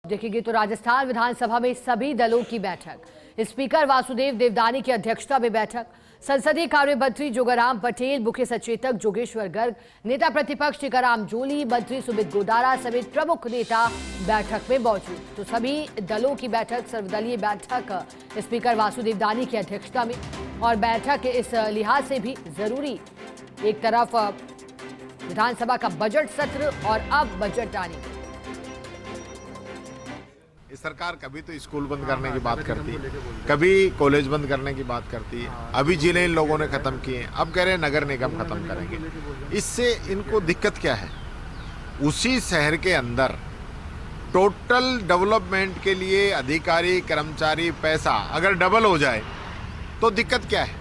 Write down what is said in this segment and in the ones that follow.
देखेंगे तो राजस्थान विधानसभा में सभी दलों की बैठक। स्पीकर वासुदेव देवनानी की अध्यक्षता में बैठक। संसदीय कार्य मंत्री जोगाराम पटेल, मुख्य सचेतक जोगेश्वर गर्ग, नेता प्रतिपक्ष टीकाराम जूली, मंत्री सुमित गोदारा समेत प्रमुख नेता बैठक में मौजूद। तो सभी दलों की बैठक, सर्वदलीय बैठक स्पीकर वासुदेव देवनानी की अध्यक्षता में, और बैठक इस लिहाज से भी जरूरी, एक तरफ विधानसभा का बजट सत्र और अब बजट आने। इस सरकार कभी तो स्कूल बंद करने की बात करती है, कभी कॉलेज बंद करने की बात करती है। अभी जिले इन लोगों ने खत्म किए, अब कह रहे हैं नगर निगम खत्म करेंगे। इससे इनको दिक्कत क्या है? उसी शहर के अंदर टोटल डेवलपमेंट के लिए अधिकारी, कर्मचारी, पैसा अगर डबल हो जाए तो दिक्कत क्या है?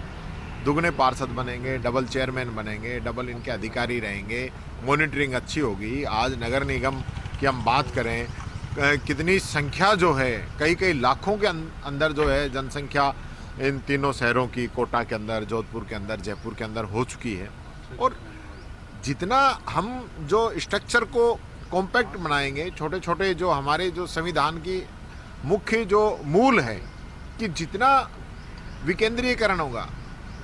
दुगने पार्षद बनेंगे, डबल चेयरमैन बनेंगे, डबल इनके अधिकारी रहेंगे, मॉनिटरिंग अच्छी होगी। आज नगर निगम की हम बात करें, कितनी संख्या जो है, कई लाखों के अंदर जो है जनसंख्या इन तीनों शहरों की, कोटा के अंदर, जोधपुर के अंदर, जयपुर के अंदर हो चुकी है। और जितना हम जो स्ट्रक्चर को कॉम्पैक्ट बनाएंगे, छोटे छोटे जो हमारे जो संविधान की मुख्य जो मूल है कि जितना विकेंद्रीकरण होगा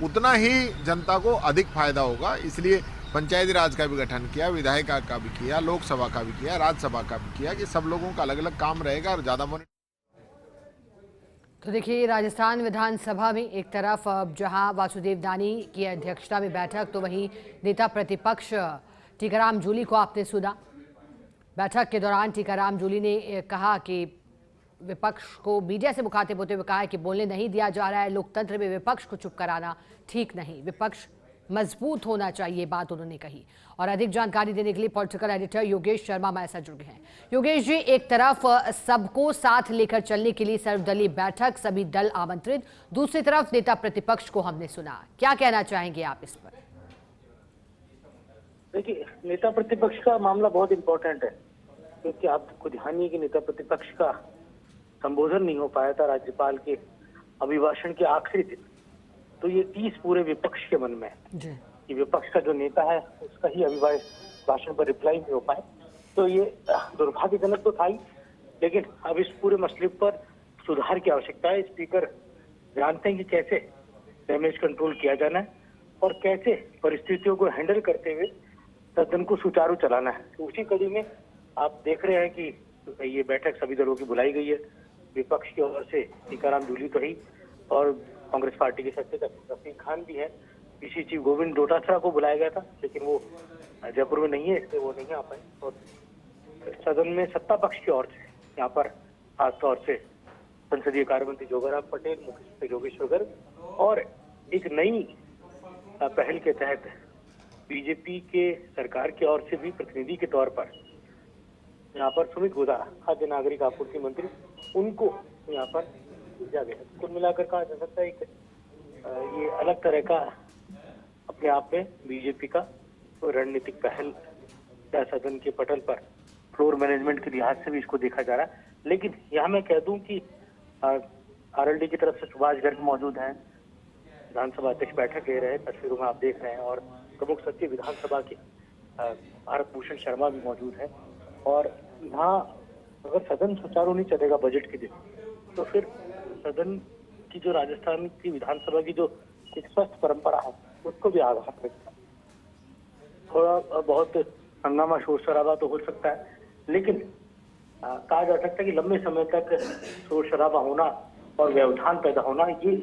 उतना ही जनता को अधिक फायदा होगा। इसलिए पंचायती राज का भी गठन किया, विधायिका का भी किया, लोकसभा का भी किया, राज्यसभा का भी किया, कि सब लोगों का अलग अलग काम रहेगा और ज़्यादा तो देखिए, राजस्थान विधानसभा में एक तरफ जहां वासुदेव देवनानी की अध्यक्षता में बैठक, तो वहीं नेता प्रतिपक्ष टीकाराम जूली को आपने सुना। बैठक के दौरान टीकाराम जूली ने कहा कि विपक्ष को मीडिया से मुखातिब होते हुए कहा है कि बोलने नहीं दिया जा रहा है। लोकतंत्र में विपक्ष को चुप कराना ठीक नहीं, विपक्ष मजबूत होना चाहिए, बात उन्होंने कही। और अधिक जानकारी देने के लिए पॉलिटिकल एडिटर योगेश शर्मा हमारे साथ जुड़ गए हैं। योगेश जी, एक तरफ सबको साथ लेकर चलने के लिए सर्वदलीय बैठक, सभी दल आमंत्रित, दूसरी तरफ नेता प्रतिपक्ष को हमने सुना, क्या कहना चाहेंगे आप इस पर? देखिए, नेता प्रतिपक्ष का मामला बहुत इंपॉर्टेंट है, क्योंकि आपको ध्यान है कि नेता प्रतिपक्ष का संबोधन नहीं हो पाया था राज्यपाल के अभिभाषण के आखिरी दिन। तो ये 30 पूरे विपक्ष के मन में है कि विपक्ष का जो नेता है उसका ही अभिभाषण पर रिप्लाई नहीं हो पाए। तो ये दुर्भाग्यजनक तो था ही, लेकिन अब इस पूरे मसले पर सुधार की आवश्यकता है। स्पीकर जानते हैं कि कैसे डैमेज कंट्रोल किया जाना है और कैसे परिस्थितियों को हैंडल करते हुए सदन को सुचारू चलाना है। तो उसी कड़ी में आप देख रहे हैं कि ये बैठक सभी दलों की बुलाई गई है। विपक्ष की ओर से टीकाराम जूली तो ही, और कांग्रेस पार्टी के सचेतक रफीक खान भी है। पीसी चीफ गोविंद डोटासरा को बुलाया गया था, लेकिन वो जयपुर में नहीं है, इसलिए वो नहीं आ पाए। और सदन में सत्ता पक्ष की ओर से यहाँ पर खासतौर से संसदीय कार्य मंत्री जोगाराम पटेल, मुख्य सचेतक जोगेश्वर गर्ग, और एक नई पहल के तहत बीजेपी के सरकार की ओर से भी प्रतिनिधि के तौर पर यहाँ पर सुमित गोदारा, खाद्य नागरिक आपूर्ति मंत्री, उनको यहाँ पर भेजा गया। कुल मिलाकर कहा जा सकता है कि ये अलग तरह का अपने आप में बीजेपी का रणनीतिक पहल या सदन के पटल पर फ्लोर मैनेजमेंट के लिहाज से भी इसको देखा जा रहा है। लेकिन यहाँ मैं कह दूं कि आरएलडी की तरफ से सुभाष गर्ग मौजूद हैं, विधानसभा अध्यक्ष बैठक ले रहे हैं, तस्वीरों में आप देख रहे हैं, और प्रमुख सचिव विधानसभा के भारत भूषण शर्मा भी मौजूद है। और यहाँ अगर सदन सुचारू नहीं चलेगा बजट के दिन, तो फिर सदन की जो राजस्थान की विधानसभा की जो एक स्वस्थ परंपरा है उसको भी आघात लगता है। थोड़ा बहुत हंगामा, शोर शराबा तो हो सकता है, लेकिन कहा जा सकता है कि लंबे समय तक शोर शराबा होना और व्यवधान पैदा होना ये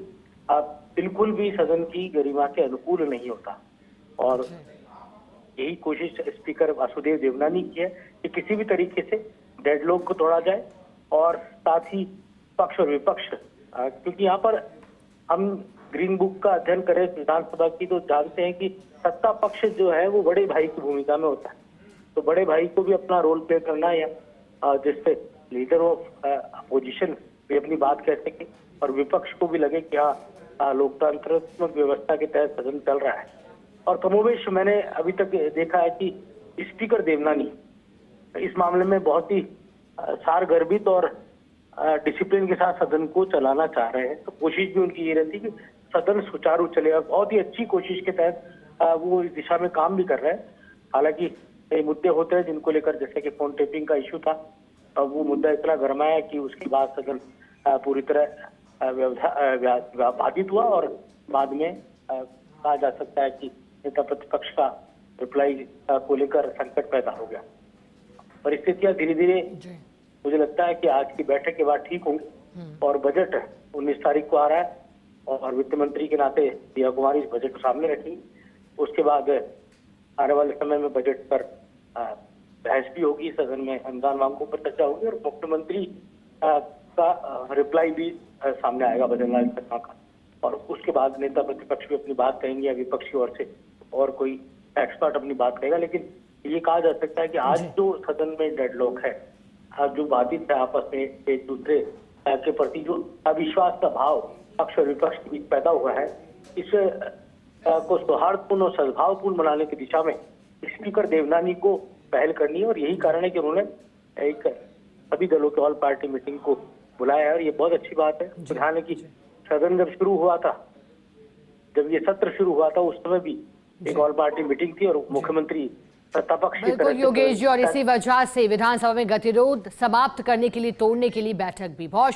बिल्कुल भी सदन की गरिमा के अनुकूल नहीं होता। और यही कोशिश स्पीकर वासुदेव देवनानी की है कि किसी भी तरीके से डेडलॉक को तोड़ा जाए, और साथ ही पक्ष और विपक्ष, क्योंकि यहाँ पर हम ग्रीन बुक का अध्ययन करें विधानसभा की तो जानते हैं कि सत्ता पक्ष जो है वो बड़े भाई की भूमिका में होता है। तो बड़े भाई को भी अपना रोल प्ले करना है, जिससे लीडर ऑफ अपोजिशन भी अपनी बात कह सके और विपक्ष को भी लगे कि हाँ, लोकतांत्रिक व्यवस्था के तहत सदन चल रहा है। और कमोवेश मैंने अभी तक देखा है कि स्पीकर देवनानी इस मामले में बहुत ही सारगर्भित और डिसिप्लिन के साथ सदन को चलाना चाह रहे हैं। तो कोशिश भी उनकी ये रहती है कि सदन सुचारू चले, और बहुत ही अच्छी कोशिश के तहत वो इस दिशा में काम भी कर रहे हैं। हालांकि कई मुद्दे होते हैं जिनको लेकर, जैसे कि फोन टेपिंग का इश्यू था, अब वो मुद्दा इतना गरमाया कि उसके बाद सदन पूरी तरह बाधित हुआ और बाद में कहा जा सकता है कि नेता प्रतिपक्ष का रिप्लाई को लेकर संकट पैदा हो गया। परिस्थितियां धीरे धीरे मुझे लगता है कि आज की बैठक के बाद ठीक होंगी और बजट 19 तारीख को आ रहा है और वित्त मंत्री के नाते दिया कुमारी इस बजट को सामने रखी। उसके बाद आने वाले समय में बजट पर बहस भी होगी, सदन में अनुदान मांगों पर चर्चा होगी और मुख्यमंत्री का रिप्लाई भी सामने आएगा बजरंग शर्मा का, और उसके बाद नेता प्रतिपक्ष भी अपनी बात कहेंगे या विपक्ष की ओर से और कोई एक्सपर्ट अपनी बात कहेगा। लेकिन ये कहा जा सकता है कि आज जो सदन में डेडलॉक है, आज जो बाधित है आपस में एक दूसरे के प्रति जो अविश्वास का भाव पक्ष और विपक्ष के बीच पैदा हुआ है, इसे को सौहार्दपूर्ण और सद्भावपूर्ण बनाने की दिशा में स्पीकर देवनानी को पहल करनी है और यही कारण है कि उन्होंने एक सभी दलों के ऑल पार्टी मीटिंग को बुलाया है और ये बहुत अच्छी बात है। ध्यान है कि सदन जब शुरू हुआ था, जब ये सत्र शुरू हुआ था, उस समय भी एक ऑल पार्टी मीटिंग थी और मुख्यमंत्री सत्ता पक्ष की तरफ बिल्कुल योगेश जी, और इसी वजह से विधानसभा में गतिरोध समाप्त करने के लिए, तोड़ने के लिए बैठक भी बहुत